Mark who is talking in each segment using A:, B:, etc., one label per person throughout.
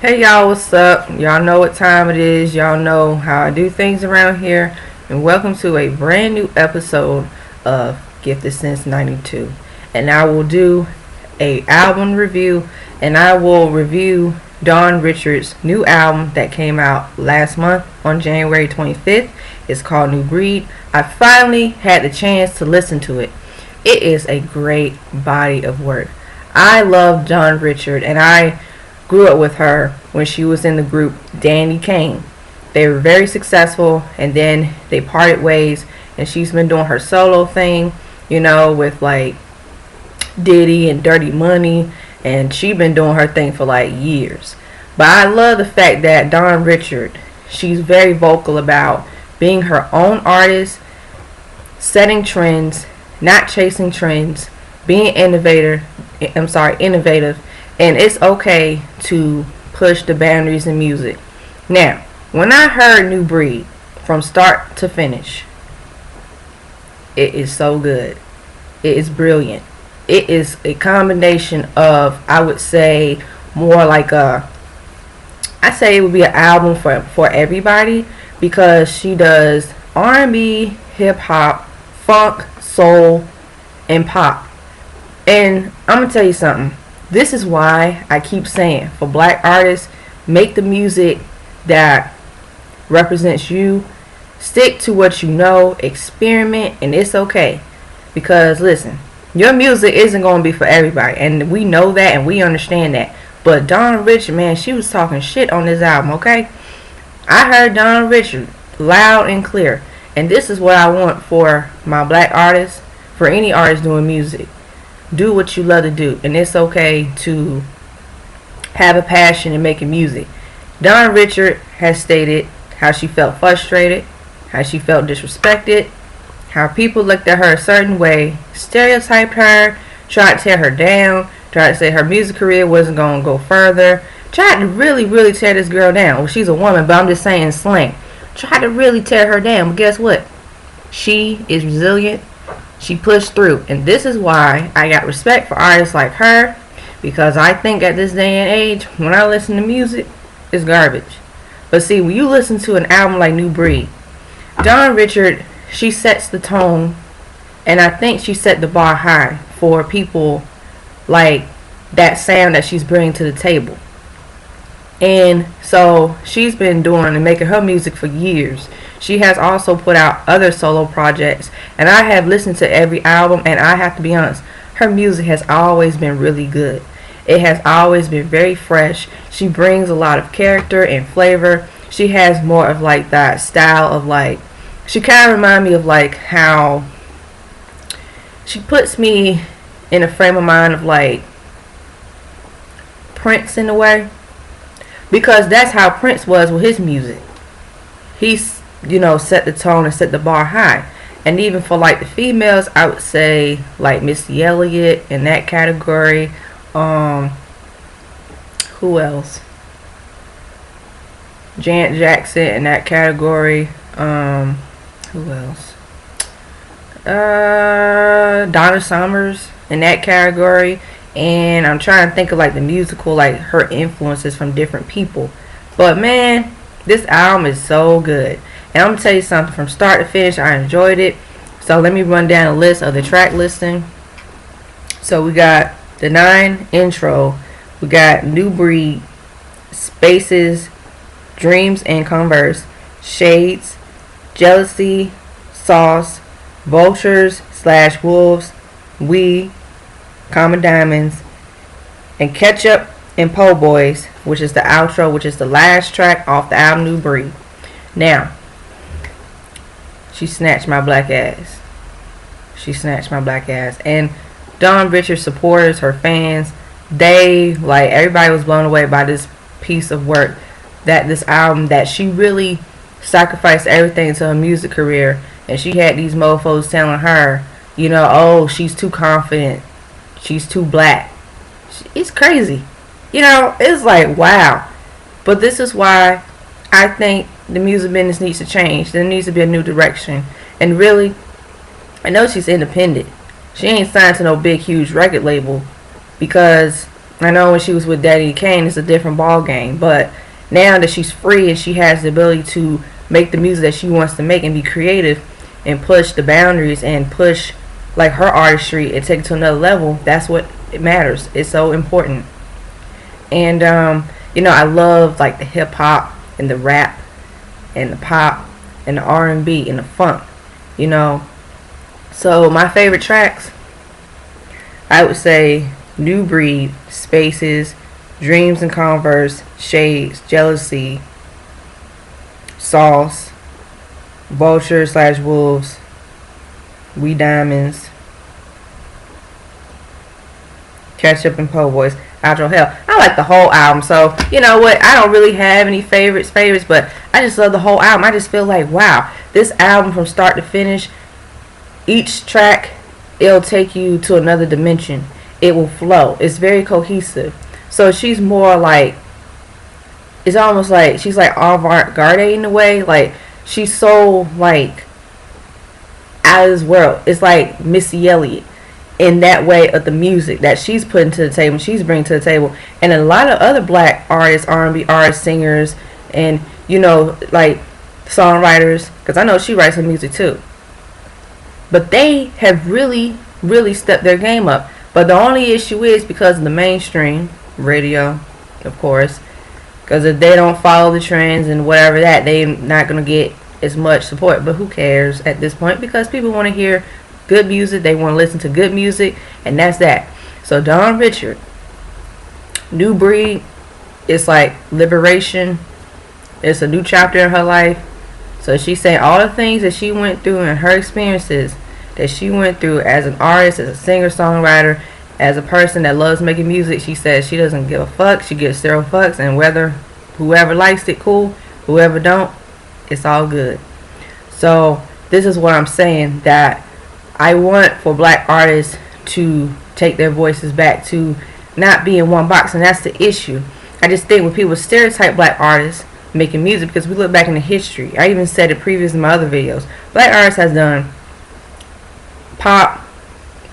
A: Hey y'all, what's up? Y'all know what time it is. Y'all know how I do things around here. And welcome to a brand new episode of Gifted Since 92. And I will do a album review, and I will review Dawn Richards' new album that came out last month on January 25th. It's called New Breed. I finally had the chance to listen to it. It is a great body of work. I love Dawn Richard, and I grew up with her when she was in the group Danny Kane. They were very successful, and then they parted ways, and she's been doing her solo thing, with like Diddy and Dirty Money, and she's been doing her thing for like years. But I love the fact that Dawn Richard, she's very vocal about being her own artist, setting trends, not chasing trends, being innovative, and it's okay to push the boundaries in music. Now, when I heard New Breed from start to finish, it is so good. It is brilliant. It is a combination of, I would say, more like I say it would be an album for everybody, because she does R&B, hip hop, funk, soul, and pop. And I'm going to tell you something. This is why I keep saying, for black artists, make the music that represents you. Stick to what you know, experiment, and it's okay. Because listen, your music isn't going to be for everybody, and we know that and we understand that. But Dawn Richard, man, she was talking shit on this album, okay? I heard Dawn Richard loud and clear. And this is what I want for my black artists, for any artist doing music. Do what you love to do, and it's okay to have a passion in making music. Dawn Richard has stated how she felt frustrated, how she felt disrespected, how people looked at her a certain way, stereotyped her, tried to tear her down, tried to say her music career wasn't going to go further, tried to really, really tear this girl down. Well, she's a woman, but I'm just saying slang. Tried to really tear her down, but guess what? She is resilient. She pushed through, and this is why I got respect for artists like her, because I think at this day and age, when I listen to music, it's garbage. But see, when you listen to an album like New Breed, Dawn Richard, she sets the tone, and I think she set the bar high for people like that sound that she's bringing to the table. And so she's been doing and making her music for years. She has also put out other solo projects, and I have listened to every album, and I have to be honest, her music has always been really good. It has always been very fresh. She brings a lot of character and flavor. She has more of like that style of like, she kind of reminds me of like how she puts me in a frame of mind of like Prince in a way, because that's how Prince was with his music. He's set the tone and set the bar high. And even for like the females, I would say like Missy Elliott in that category. Who else? Janet Jackson in that category. Who else? Donna Summers in that category. And I'm trying to think of like the musical, like her influences from different people. But man, this album is so good. And I'm going to tell you something, from start to finish, I enjoyed it. So let me run down a list of the track listing. So we got the 9 intro. We got New Breed, Spaces, Dreams and Converse, Shades, Jealousy, Sauce, Vultures / Wolves, We, Common Diamonds, and Ketchup and Po' Boys, which is the outro, which is the last track off the album New Breed. Now, she snatched my black ass. She snatched my black ass. And Dawn Richard supporters, her fans, they, like, everybody was blown away by this piece of work, that this album, that she really sacrificed everything to her music career. And she had these mofos telling her, oh, she's too confident, she's too black. It's crazy. It's like, wow. But this is why I think the music business needs to change. There needs to be a new direction. And really, I know she's independent. She ain't signed to no big, huge record label, because I know when she was with Daddy Kane, it's a different ball game. But now that she's free and she has the ability to make the music that she wants to make and be creative and push the boundaries and push like her artistry and take it to another level, that's what it matters. It's so important. And I love like the hip hop and the rap and the pop and the R&B and the funk. So my favorite tracks, I would say New Breed, Spaces, Dreams and Converse, Shades, Jealousy, Sauce, Vulture / Wolves, We Diamonds, Catch Up and Po' Boys, Outro Hell. I like the whole album. So, you know what? I don't really have any favorites, but I just love the whole album. I just feel like, wow, this album from start to finish, each track, it'll take you to another dimension. It will flow. It's very cohesive. So she's more like, it's almost like she's like avant-garde in a way. Like, she's so like out of this world. It's like Missy Elliott in that way of the music that she's putting to the table, she's bringing to the table. And a lot of other black artists, R&B artists, singers, and like songwriters, because I know she writes some music too, but they have really stepped their game up. But the only issue is because of the mainstream radio, of course, because if they don't follow the trends and whatever that, they're not going to get as much support. But who cares at this point, because people want to hear good music, they want to listen to good music, and that's that. So Dawn Richard, New Breed, it's like liberation. It's a new chapter in her life. So she's saying all the things that she went through and her experiences that she went through as an artist, as a singer-songwriter, as a person that loves making music. She says she doesn't give a fuck. She gives 0 fucks, and whoever likes it, cool. Whoever don't, it's all good. So this is what I'm saying, that I want for black artists to take their voices back, to not be in one box, and that's the issue. I just think when people stereotype black artists making music, because we look back in the history, I even said it previous in my other videos, black artists has done pop,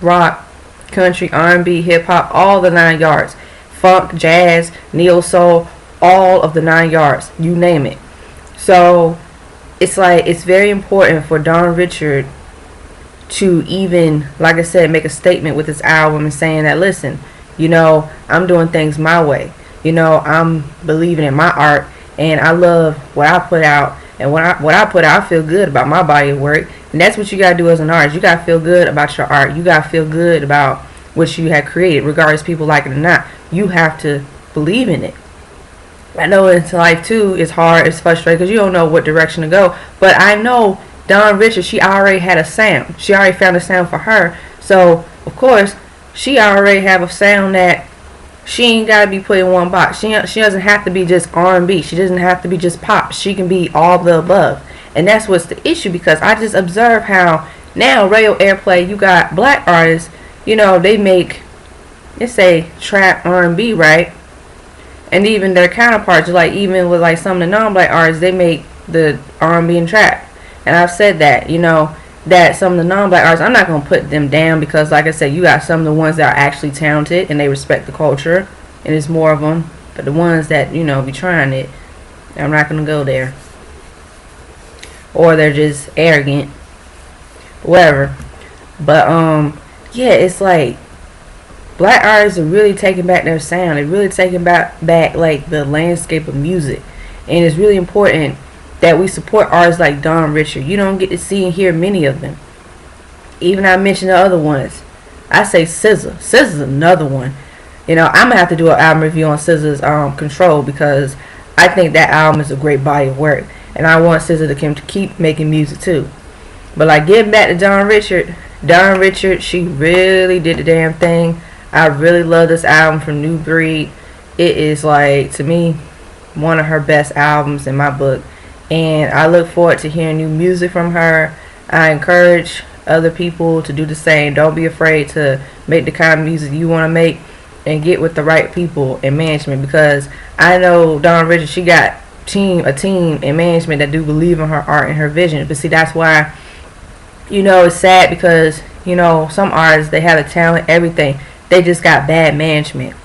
A: rock, country, R&B, hip-hop, all the 9 yards, funk, jazz, neo-soul, all of the 9 yards, you name it. So it's like, it's very important for Dawn Richard to even, like I said, make a statement with this album and saying that, listen, I'm doing things my way. I'm believing in my art, and I love what I put out. And what I put out, I feel good about my body of work. And that's what you got to do as an artist. You got to feel good about your art. You got to feel good about what you have created, regardless people like it or not. You have to believe in it. I know in life, too, it's hard, it's frustrating, because you don't know what direction to go. But I know Dawn Richard, she already had a sound. She already found a sound for her. So, of course, she already have a sound that she ain't got to be put in one box. She doesn't have to be just R&B. She doesn't have to be just pop. She can be all the above. And that's what's the issue, because I just observe how now radio airplay, you got black artists, they make, let's say, trap R&B, right? And even their counterparts, like even with like some of the non-black artists, they make the R&B and trap. And I've said that, that some of the non-black artists, I'm not going to put them down, because like I said, you got some of the ones that are actually talented and they respect the culture, and it's more of them. But the ones that, be trying it, I'm not going to go there. Or they're just arrogant, whatever. But yeah, it's like black artists are really taking back their sound. They're really taking back like the landscape of music. And it's really important that we support artists like Dawn Richard. You don't get to see and hear many of them. Even I mentioned the other ones. I say SZA. SZA's another one. I'm going to have to do an album review on SZA's Control, because I think that album is a great body of work. And I want SZA to keep making music too. But like, getting back to Dawn Richard, she really did the damn thing. I really love this album from New Breed. It is like, to me, one of her best albums in my book. And I look forward to hearing new music from her. I encourage other people to do the same. Don't be afraid to make the kind of music you want to make, and get with the right people in management, because I know Dawn Richard, she got a team in management that do believe in her art and her vision. But see, that's why, it's sad, because, some artists, they have the talent, everything. They just got bad management.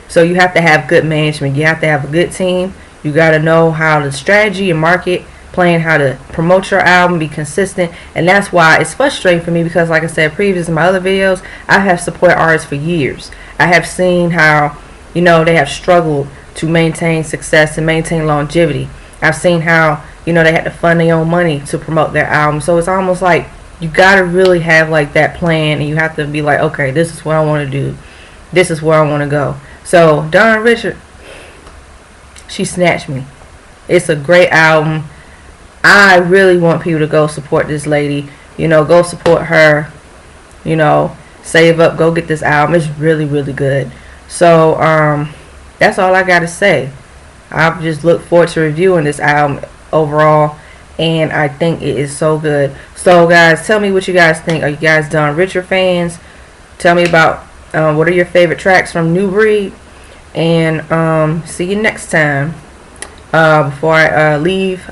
A: So you have to have good management. You have to have a good team. You got to know how to strategy and market plan, how to promote your album, be consistent. And that's why it's frustrating for me, because like I said previous in my other videos, I have supported artists for years. I have seen how, you know, they have struggled to maintain success and maintain longevity. I've seen how, you know, they had to fund their own money to promote their album. So it's almost like you got to really have like that plan, and you have to be like, okay, this is what I want to do. This is where I want to go. So Dawn Richard, she snatched me. It's a great album. I really want people to go support this lady. You know, go support her. You know, save up, go get this album. It's really, really good. So that's all I got to say. I just look forward to reviewing this album overall, and I think it is so good. So guys, tell me what you guys think. Are you guys Dawn Richard fans? Tell me about what are your favorite tracks from New Breed, and see you next time. Before I leave,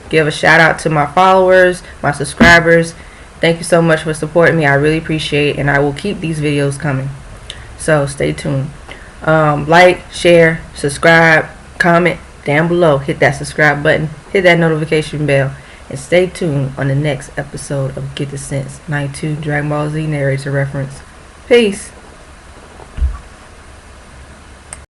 A: give a shout out to my followers, my subscribers. Thank you so much for supporting me. I really appreciate it, and I will keep these videos coming. So stay tuned. Like, share, subscribe, comment down below. Hit that subscribe button, hit that notification bell, and stay tuned on the next episode of Get the Sense 92 Dragon Ball Z narrator reference. Peace.